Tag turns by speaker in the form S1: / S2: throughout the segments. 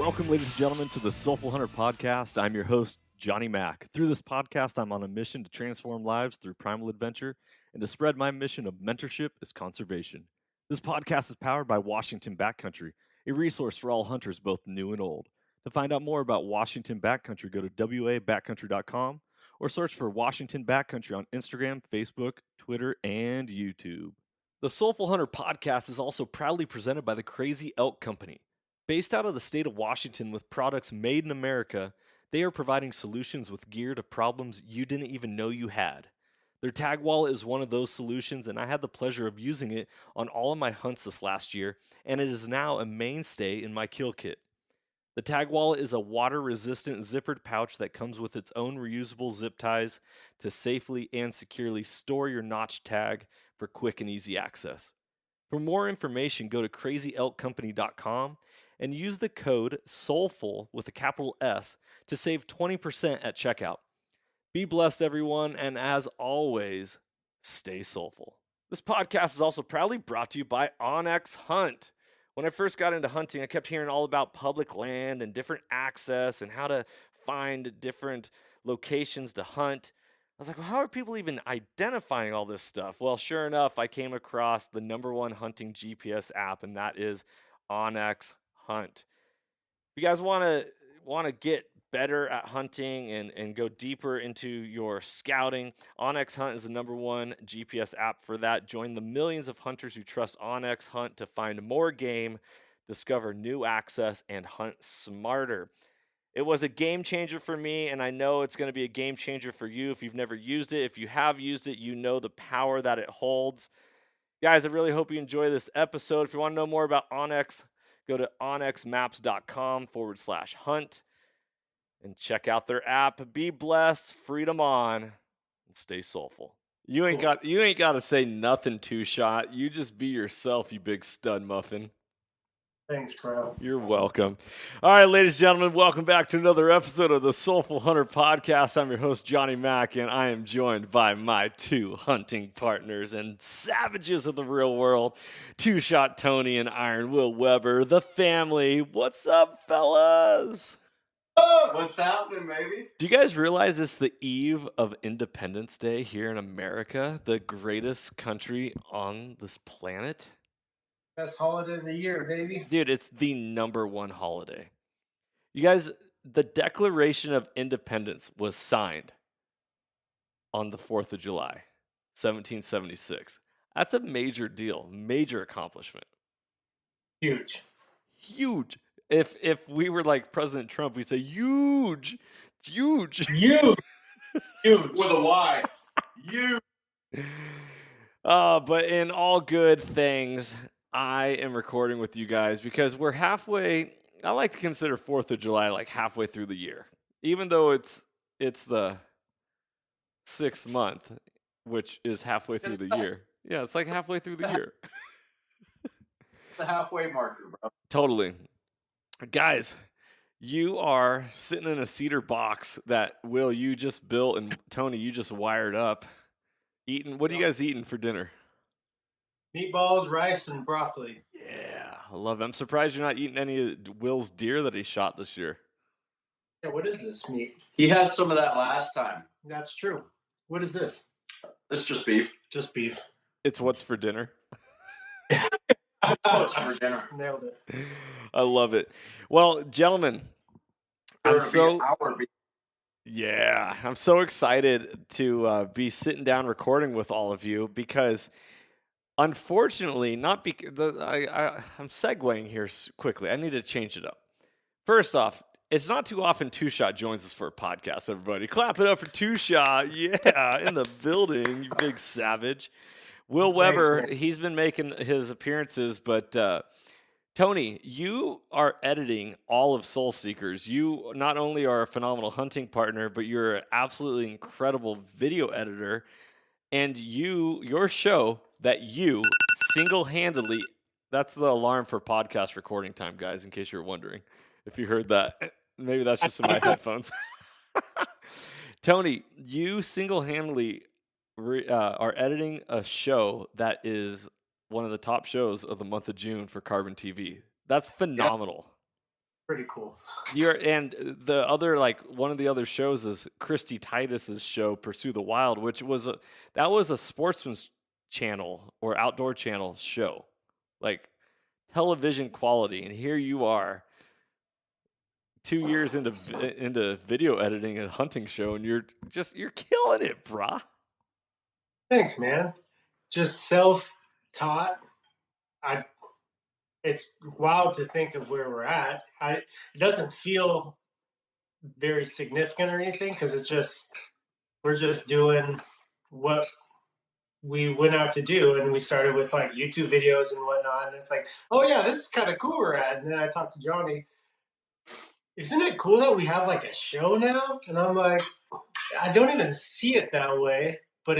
S1: Welcome, ladies and gentlemen, to the Soulful Hunter Podcast. I'm your host, Johnny Mack. Through this podcast, I'm on a mission to transform lives through primal adventure and to spread my mission of mentorship as conservation. This podcast is powered by Washington Backcountry, a resource for all hunters, both new and old. To find out more about Washington Backcountry, go to wabackcountry.com or search for Washington Backcountry on Instagram, Facebook, Twitter, and YouTube. The Soulful Hunter Podcast is also proudly presented by the Crazy Elk Company. Based out of the state of Washington with products made in America, they are providing solutions with gear to problems you didn't even know you had. Their tag wallet is one of those solutions, and I had the pleasure of using it on all of my hunts this last year, and it is now a mainstay in my kill kit. The tag wallet is a water-resistant zippered pouch that comes with its own reusable zip ties to safely and securely store your notch tag for quick and easy access. For more information, go to crazyelkcompany.com and use the code SOULFUL with a capital S to save 20% at checkout. Be blessed, everyone, and as always, stay soulful. This podcast is also proudly brought to you by OnX Hunt. When I first got into hunting, I kept hearing all about public land and different access and how to find different locations to hunt. I was like, well, how are people even identifying all this stuff? Well, sure enough, I came across the number one hunting GPS app, and that is OnX Hunt. If you guys want to get better at hunting and go deeper into your scouting, OnX Hunt is the number one GPS app for that. Join the millions of hunters who trust OnX Hunt to find more game, discover new access, and hunt smarter. It was a game changer for me, and I know it's going to be a game changer for you if you've never used it. If you have used it, you know the power that it holds. Guys, I really hope you enjoy this episode. If you want to know more about OnX, go to onxmaps.com/hunt and check out their app. Be blessed, freedom on, and stay soulful. You ain't got to say nothing, Two Shot. You just be yourself, you big stud muffin.
S2: Thanks, bro.
S1: You're welcome. All right, ladies and gentlemen, welcome back to another episode of the Soulful Hunter Podcast. I'm your host, Johnny Mack, and I am joined by my two hunting partners and savages of the real world, Two Shot Tony and Iron Will Weber, the family. What's up, fellas?
S2: Oh, what's happening, baby?
S1: Do you guys realize it's the eve of Independence Day here in America, the greatest country on this planet?
S2: Best holiday of the year, baby.
S1: Dude, it's the number one holiday. You guys, the Declaration of Independence was signed on the 4th of July, 1776. That's a major deal, major accomplishment.
S2: Huge.
S1: Huge. If we were like President Trump, we'd say huge. It's huge.
S2: Huge. Huge.
S3: With a Y. Huge.
S1: But in all good things, I am recording with you guys because we're halfway. I like to consider 4th of July like halfway through the year, even though it's the 6th month, which is halfway through the year. Yeah, it's like halfway through the year.
S3: It's the halfway marker, bro.
S1: Totally. Guys, you are sitting in a cedar box that Will, you just built, and Tony, you just wired up. Eating. What are you guys eating for dinner?
S2: Meatballs, rice, and broccoli.
S1: Yeah, I love it. I'm surprised you're not eating any of Will's deer that he shot this year.
S2: Yeah, what is this meat?
S3: He had some of that last time.
S2: That's true. What is this?
S3: It's just beef.
S2: Just beef.
S1: It's what's for dinner.
S3: What's for dinner?
S2: Nailed it.
S1: I love it. Well, gentlemen, I'm so excited to be sitting down recording with all of you because, unfortunately, I'm segueing here quickly. I need to change it up. First off, it's not too often Two Shot joins us for a podcast. Everybody, clap it up for Two Shot. Yeah, in the building, you big savage. Will Weber, he's been making his appearances, but Tony, you are editing all of Soul Seekers. You not only are a phenomenal hunting partner, but you're an absolutely incredible video editor. And your show that you single-handedly, that's the alarm for podcast recording time, guys, in case you're wondering. If you heard that, maybe that's just in my headphones. Tony, you single-handedly are editing a show that is one of the top shows of the month of June for Carbontv. That's phenomenal.
S2: pretty cool.
S1: And the other, like, one of the other shows is Christy Titus's show, Pursue the Wild, which was a sportsman's channel or outdoor channel show, like television quality. And here you are, 2 years into video editing a hunting show, and you're killing it, brah.
S2: Thanks, man. Just self-taught. It's wild to think of where we're at. It doesn't feel very significant or anything because we're just doing what we went out to do, and we started with like YouTube videos and whatnot. And it's like, oh yeah, this is kind of cool we're at. And then I talked to Johnny. Isn't it cool that we have like a show now? And I'm like, I don't even see it that way, but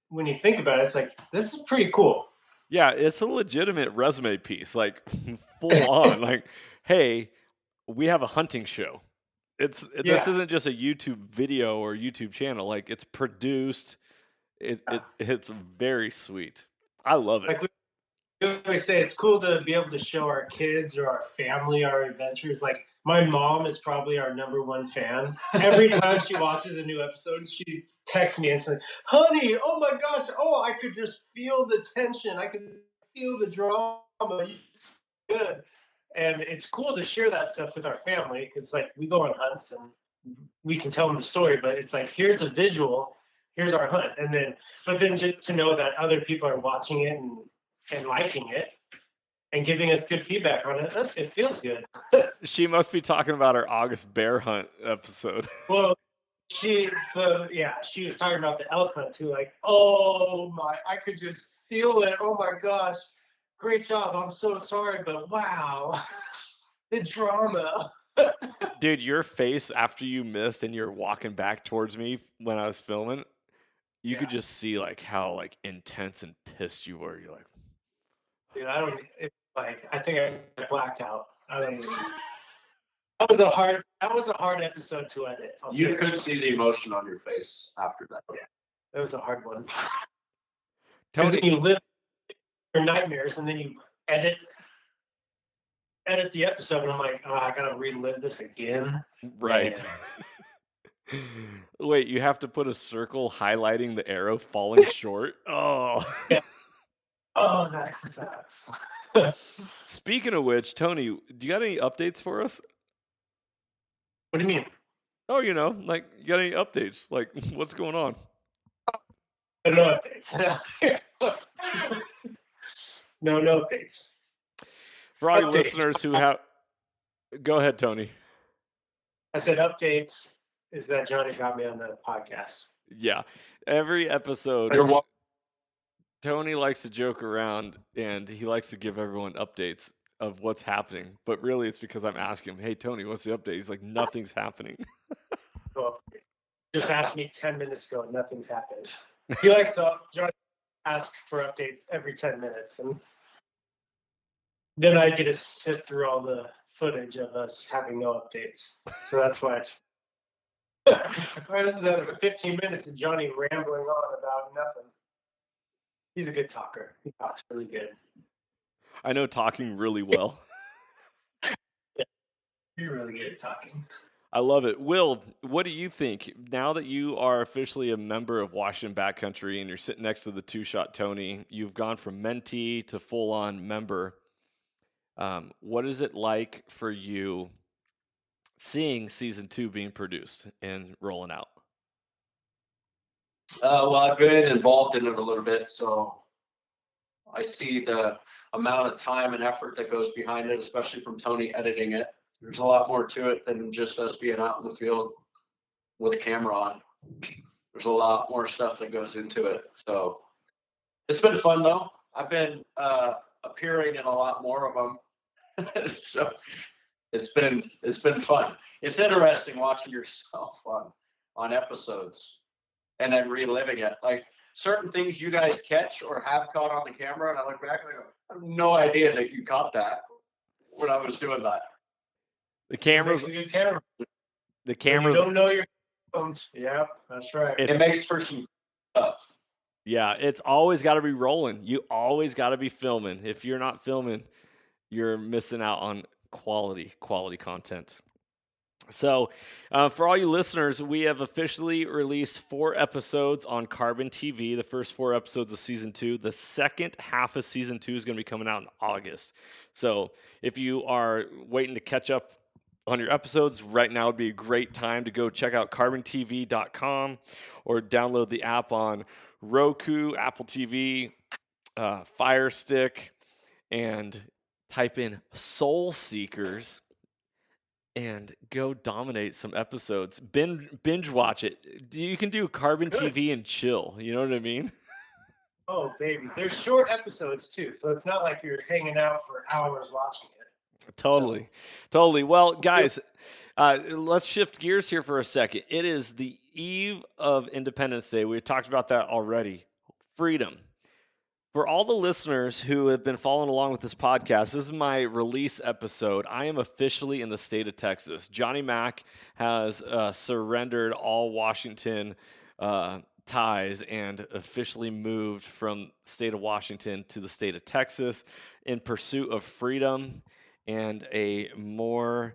S2: when you think about it, it's like, this is pretty cool.
S1: Yeah, it's a legitimate resume piece, like full on. Like, hey, we have a hunting show. This isn't just a YouTube video or YouTube channel. Like, it's produced. It's very sweet. I love it.
S2: Like we always say, it's cool to be able to show our kids or our family our adventures. Like, my mom is probably our #1 fan. Every time she watches a new episode, she texts me and says, honey, oh my gosh, I could just feel the tension. I could feel the drama. It's good. And it's cool to share that stuff with our family because, like, we go on hunts and we can tell them the story, but it's like, here's a visual, here's our hunt. But then just to know that other people are watching it and liking it and giving us good feedback on it, it feels good.
S1: She must be talking about our August bear hunt episode.
S2: Well, she was talking about the elk hunt too. Like, oh my, I could just feel it. Oh my gosh, great job. I'm so sorry, but wow, the drama.
S1: Dude, your face after you missed and you're walking back towards me when I was filming, you could just see like how like intense and pissed you were. You're like,
S2: dude, I think I blacked out. I don't even. That was a hard episode to edit.
S3: You could see the emotion on your face after that.
S2: Yeah, that was a hard one.
S1: Tony,
S2: you live your nightmares, and then you edit the episode, and I'm like, I gotta relive this again.
S1: Right. Wait, you have to put a circle highlighting the arrow falling short? Oh.
S2: Yeah. Oh, that sucks.
S1: Speaking of which, Tony, do you got any updates for us?
S2: What do you mean?
S1: Oh, like, you got any updates? Like, what's going on?
S2: No updates. No updates.
S1: For all you listeners who have... Go ahead, Tony.
S2: I said updates is that Johnny got me on the podcast.
S1: Yeah. Every episode, Tony likes to joke around, and he likes to give everyone updates of what's happening. But really, it's because I'm asking him, hey, Tony, what's the update? He's like, nothing's happening.
S2: Well, just asked me 10 minutes ago, and nothing's happened. He likes to ask for updates every 10 minutes. And then I get to sit through all the footage of us having no updates. So that's why it's... This is another 15 minutes of Johnny rambling on about nothing. He's a good talker. He talks really good.
S1: I know talking really well.
S2: Yeah, you're really good at talking.
S1: I love it. Will, what do you think? Now that you are officially a member of Washington Backcountry and you're sitting next to the two-shot Tony, you've gone from mentee to full-on member. What is it like for you seeing season 2 being produced and rolling out?
S3: Well, I've been involved in it a little bit, so I see the amount of time and effort that goes behind it, especially from Tony editing it. There's a lot more to it than just us being out in the field with a camera on. There's a lot more stuff that goes into it. So it's been fun though. I've been appearing in a lot more of them. So it's been fun. It's interesting watching yourself on episodes and then reliving it. Like certain things you guys catch or have caught on the camera, and I look back and I go, I have no idea that you caught that when I was doing that.
S1: The cameras.
S2: It makes a good camera.
S1: The cameras.
S2: You don't know your phones. Yeah, that's right.
S3: It makes for some stuff.
S1: Yeah, it's always got to be rolling. You always got to be filming. If you're not filming, you're missing out on quality content. So, for all you listeners, we have officially released 4 episodes on Carbontv, the first 4 episodes of Season 2. The second half of Season 2 is going to be coming out in August. So, if you are waiting to catch up on your episodes, right now would be a great time to go check out carbontv.com or download the app on Roku, Apple TV, Fire Stick, and type in Soul Seekers and go dominate some episodes. Binge watch it. You can do Carbontv and chill. You know what I mean?
S2: Oh, baby. They're short episodes, too. So it's not like you're hanging out for hours watching it.
S1: Totally. Well, guys, let's shift gears here for a second. It is the eve of Independence Day. We talked about that already. Freedom. For all the listeners who have been following along with this podcast, this is my release episode. I am officially in the state of Texas. Johnny Mac has surrendered all Washington ties and officially moved from the state of Washington to the state of Texas in pursuit of freedom and a more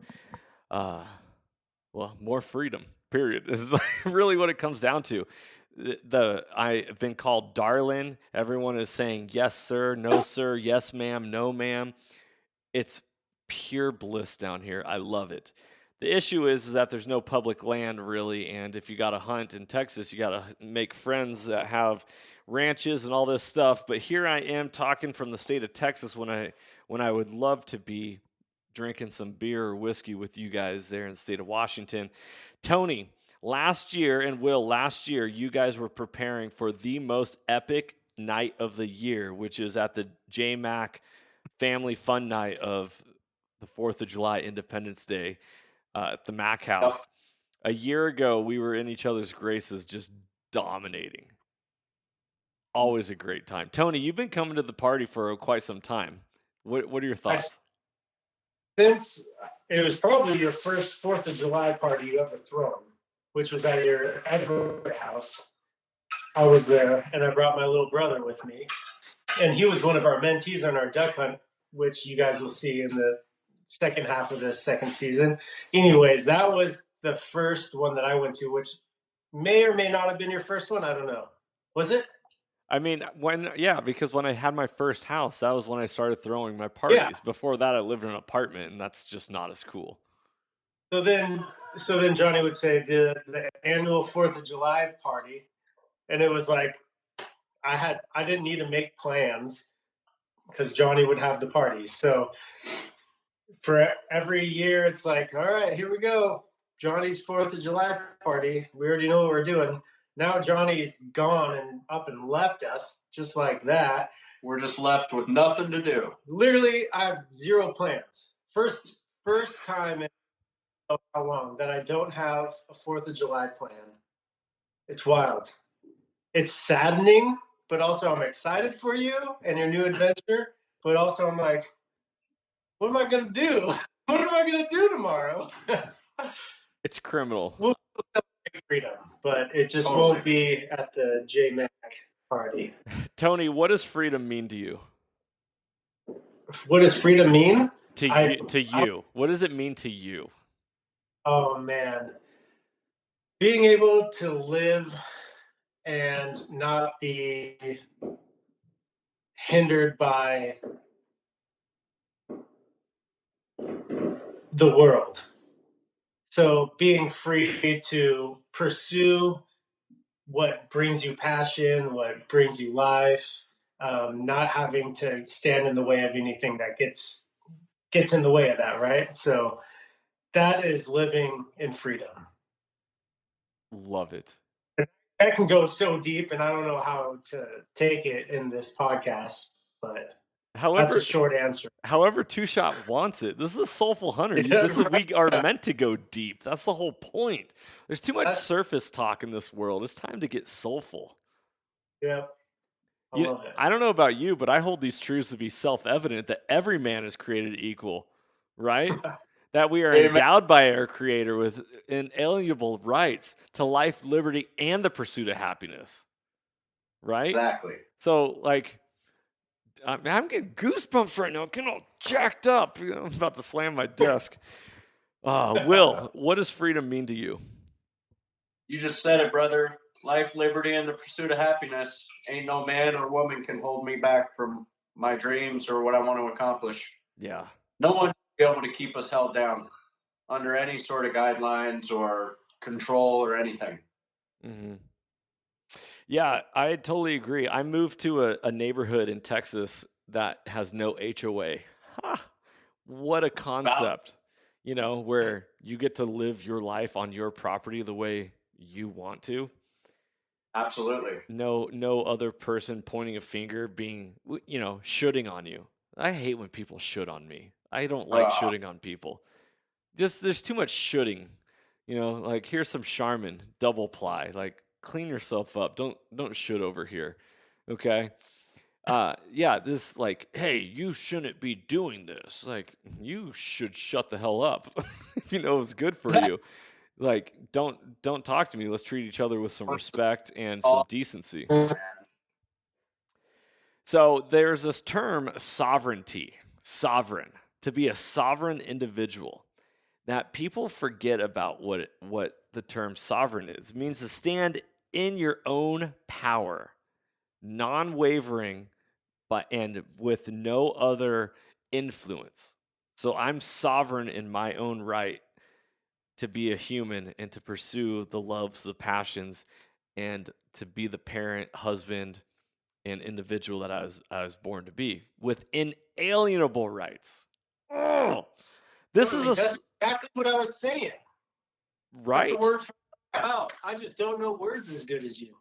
S1: freedom, period. This is really what it comes down to. I've been called darling. Everyone is saying yes, sir, no, sir, yes, ma'am, no, ma'am. It's pure bliss down here. I love it. The issue is that there's no public land really, and if you got to hunt in Texas, you got to make friends that have ranches and all this stuff. But here I am talking from the state of Texas when I would love to be drinking some beer or whiskey with you guys there in the state of Washington. Tony, last year, you guys were preparing for the most epic night of the year, which is at the J-Mac family fun night of the 4th of July, Independence Day, at the Mac House. Yep. A year ago, we were in each other's graces, just dominating. Always a great time. Tony, you've been coming to the party for quite some time. What are your thoughts?
S2: Since it was probably your first 4th of July party you ever thrown, which was at your Edward house. I was there, and I brought my little brother with me. And he was one of our mentees on our duck hunt, which you guys will see in the second half of this second season. Anyways, that was the first one that I went to, which may or may not have been your first one. I don't know. Was it?
S1: I mean, because when I had my first house, that was when I started throwing my parties. Yeah. Before that, I lived in an apartment, and that's just not as cool.
S2: So then Johnny would say the annual 4th of July party, and it was like I didn't need to make plans because Johnny would have the party. So for every year, it's like, all right, here we go, Johnny's 4th of July party. We already know what we're doing. Now Johnny's gone and up and left us just like that.
S3: We're just left with nothing to do.
S2: Literally, I have zero plans. First time in how long that I don't have a 4th of July plan. It's wild. It's saddening, but also I'm excited for you and your new adventure. But also I'm like, what am I going to do? What am I going to do tomorrow?
S1: It's criminal.
S2: We'll celebrate freedom, but it just won't be at the J-Mac party.
S1: Tony, what does freedom mean to you?
S2: What does freedom mean?
S1: To you. What does it mean to you?
S2: Oh, man. Being able to live and not be hindered by the world. So being free to pursue what brings you passion, what brings you life, not having to stand in the way of anything that gets in the way of that, right? So that is living in freedom.
S1: Love it.
S2: That can go so deep, and I don't know how to take it in this podcast, but that's a short answer.
S1: However, Two Shot wants it. This is a soulful hunter. We are meant to go deep. That's the whole point. There's too much surface talk in this world. It's time to get soulful.
S2: Yeah. I love it.
S1: I don't know about you, but I hold these truths to be self-evident that every man is created equal, right? That we are endowed by our Creator with inalienable rights to life, liberty, and the pursuit of happiness, right?
S3: Exactly.
S1: So, I'm getting goosebumps right now. I'm getting all jacked up. I'm about to slam my desk. Will, what does freedom mean to you?
S3: You just said it, brother. Life, liberty, and the pursuit of happiness. Ain't no man or woman can hold me back from my dreams or what I want to accomplish.
S1: Yeah.
S3: No one will be able to keep us held down under any sort of guidelines or control or anything.
S1: Mm-hmm. Yeah, I totally agree. I moved to a neighborhood in Texas that has no HOA. Ha! What a concept. You know, where you get to live your life on your property the way you want to.
S3: Absolutely.
S1: No other person pointing a finger being, shooting on you. I hate when people shoot on me. I don't like shooting on people. Just there's too much shooting. Like here's some Charmin, double ply. Like clean yourself up. Don't shoot over here. Okay? This like, hey, you shouldn't be doing this. Like, you should shut the hell up. If you know it's good for you. Like, don't talk to me. Let's treat each other with some respect and some decency. So there's this term sovereignty, sovereign, to be a sovereign individual. That people forget about what the term sovereign is. It means to stand in your own power, non-wavering, and with no other influence. So I'm sovereign in my own right to be a human and to pursue the loves, the passions, and to be the parent, husband, and individual that I was born to be with inalienable rights. Oh, that's
S2: exactly what I was saying.
S1: Right.
S2: The words out. I just don't know words as good as you.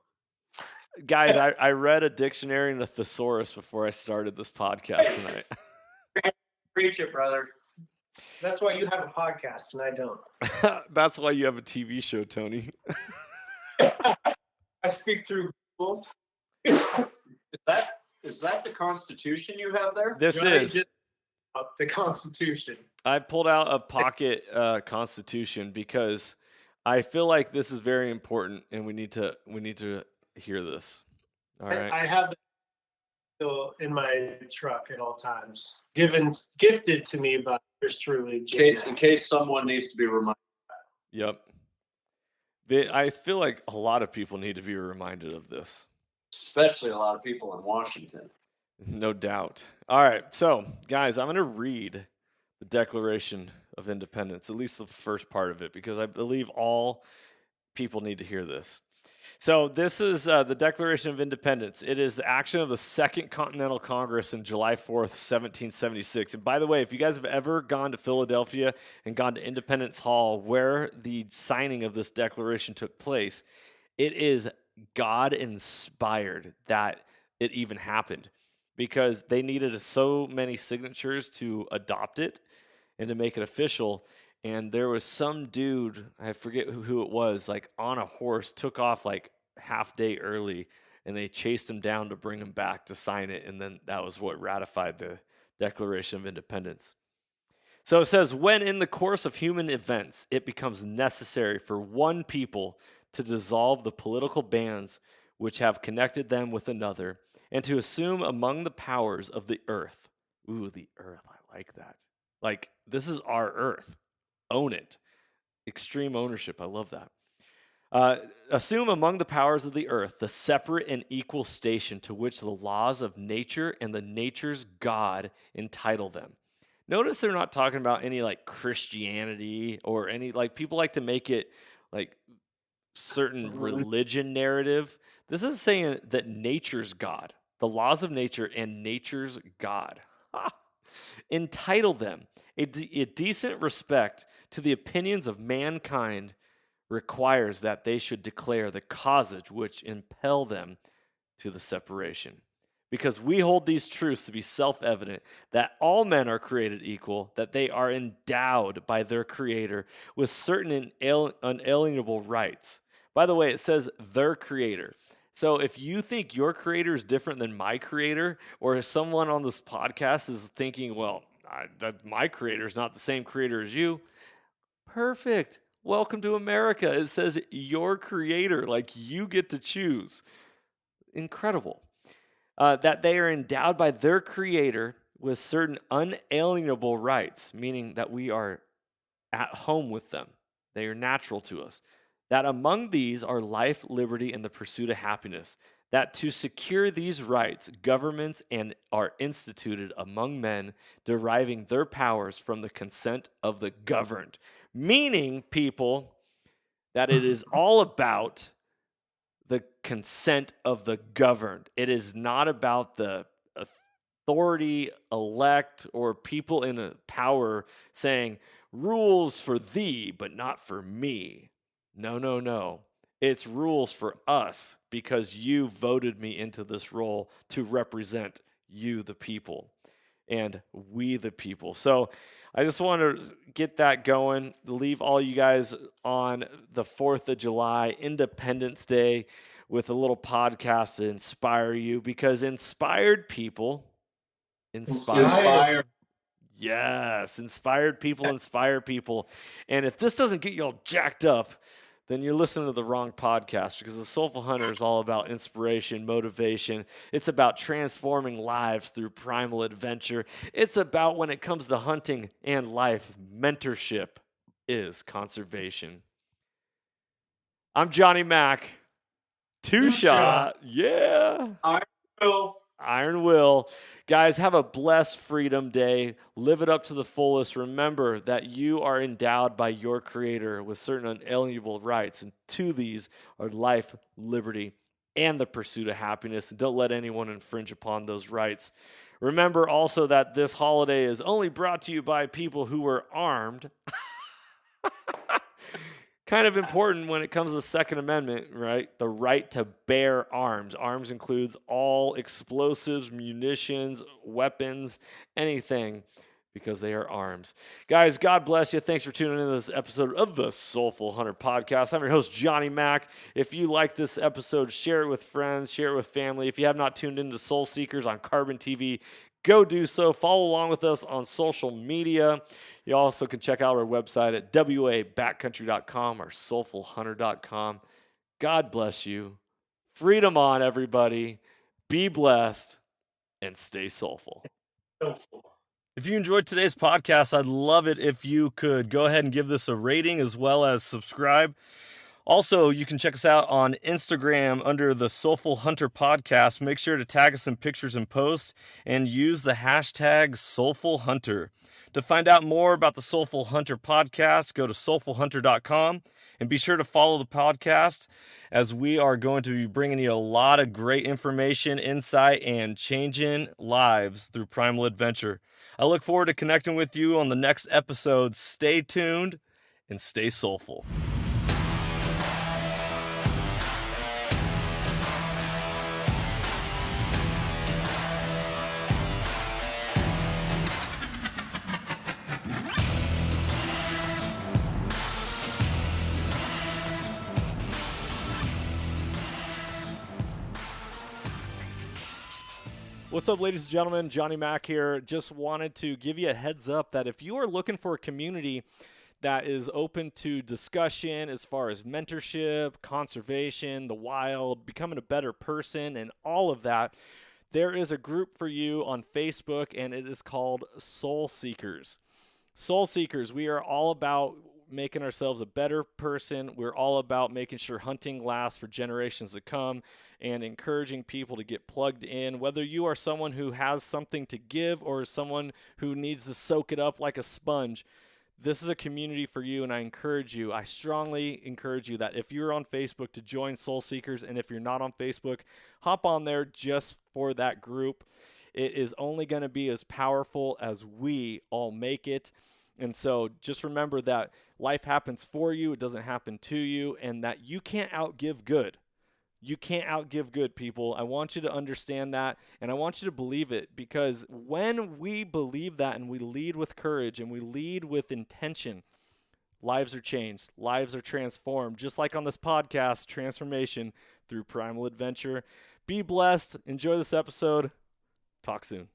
S1: Guys, I read a dictionary and a thesaurus before I started this podcast tonight.
S2: Preach it, brother. That's why you have a podcast and I don't.
S1: That's why you have a TV show, Tony.
S2: I speak through rules.
S3: Is that the Constitution you have there?
S1: This is
S2: the Constitution.
S1: I pulled out a pocket Constitution because I feel like this is very important, and we need to hear this. All right.
S2: I have it still in my truck at all times, gifted to me by yours truly.
S3: In case someone needs to be reminded.
S1: Yep. I feel like a lot of people need to be reminded of this.
S3: Especially a lot of people in Washington.
S1: No doubt. All right. So, guys, I'm going to read the Declaration of Independence, at least the first part of it, because I believe all people need to hear this. So this is the Declaration of Independence. It is the action of the Second Continental Congress in July 4th, 1776. And by the way, if you guys have ever gone to Philadelphia and gone to Independence Hall, where the signing of this declaration took place, it is God-inspired that it even happened, because they needed so many signatures to adopt it and to make it official. And there was some dude, I forget who it was, like on a horse, took off like half day early, and they chased him down to bring him back to sign it. And then that was what ratified the Declaration of Independence. So it says, when in the course of human events, it becomes necessary for one people to dissolve the political bands which have connected them with another, and to assume among the powers of the earth. Ooh, the earth, I like that. Like, this is our earth. Own it. Extreme ownership. I love that. Assume among the powers of the earth the separate and equal station to which the laws of nature and the nature's God entitle them. Notice they're not talking about any like Christianity or any, like, people like to make it like certain religion narrative. This is saying that nature's God, the laws of nature and nature's God, entitle them a decent respect to the opinions of mankind requires that they should declare the causes which impel them to the separation. Because we hold these truths to be self-evident, that all men are created equal, that they are endowed by their Creator with certain unalienable rights. By the way, it says their Creator. So if you think your Creator is different than my Creator, or if someone on this podcast is thinking, well, my Creator is not the same Creator as you, perfect. Welcome to America. It says your Creator, like you get to choose. Incredible. that they are endowed by their Creator with certain unalienable rights, meaning that we are at home with them. They are natural to us. That among these are life, liberty, and the pursuit of happiness. That to secure these rights, governments and are instituted among men, deriving their powers from the consent of the governed. Meaning, people, that it is all about the consent of the governed. It is not about the authority, elect, or people in a power saying, rules for thee, but not for me. No, no, no. It's rules for us because you voted me into this role to represent you, the people, and we, the people. So I just want to get that going, leave all you guys on the 4th of July, Independence Day, with a little podcast to inspire you, because inspired people
S3: Inspire.
S1: Yes, inspired people inspire people. And if this doesn't get you all jacked up, then you're listening to the wrong podcast, because the Soulful Hunter is all about inspiration, motivation. It's about transforming lives through primal adventure. It's about, when it comes to hunting and life, mentorship is conservation. I'm Johnny Mac. Two shot. Yeah. Iron Will. Guys, have a blessed Freedom Day. Live it up to the fullest. Remember that you are endowed by your Creator with certain unalienable rights, and to these are life, liberty, and the pursuit of happiness. And don't let anyone infringe upon those rights. Remember also that this holiday is only brought to you by people who were armed. Kind of important when it comes to the Second Amendment, right? The right to bear arms. Arms includes all explosives, munitions, weapons, anything, because they are arms. Guys, God bless you. Thanks for tuning into this episode of the Soulful Hunter Podcast. I'm your host, Johnny Mac. If you like this episode, share it with friends, share it with family. If you have not tuned into Soul Seekers on Carbontv, go do so. Follow along with us on social media. You also can check out our website at wabackcountry.com or soulfulhunter.com. God bless you. Freedom on, everybody. Be blessed and stay soulful. If you enjoyed today's podcast, I'd love it if you could go ahead and give this a rating as well as subscribe. Also, you can check us out on Instagram under the Soulful Hunter Podcast. Make sure to tag us in pictures and posts and use the hashtag Soulful Hunter. To find out more about the Soulful Hunter Podcast, go to soulfulhunter.com and be sure to follow the podcast, as we are going to be bringing you a lot of great information, insight, and changing lives through primal adventure. I look forward to connecting with you on the next episode. Stay tuned and stay soulful. What's up, ladies and gentlemen? Johnny Mac here. Just wanted to give you a heads up that if you are looking for a community that is open to discussion as far as mentorship, conservation, the wild, becoming a better person, and all of that, there is a group for you on Facebook, and it is called Soul Seekers. Soul Seekers, we are all about making ourselves a better person. We're all about making sure hunting lasts for generations to come and encouraging people to get plugged in. Whether you are someone who has something to give or someone who needs to soak it up like a sponge, this is a community for you, and I strongly encourage you that if you're on Facebook to join Soul Seekers, and if you're not on Facebook, hop on there just for that group. It is only going to be as powerful as we all make it. And so just remember that life happens for you, it doesn't happen to you, and that you can't outgive good. You can't outgive good, people. I want you to understand that, and I want you to believe it, because when we believe that and we lead with courage and we lead with intention, lives are changed, lives are transformed, just like on this podcast, transformation through primal adventure. Be blessed. Enjoy this episode. Talk soon.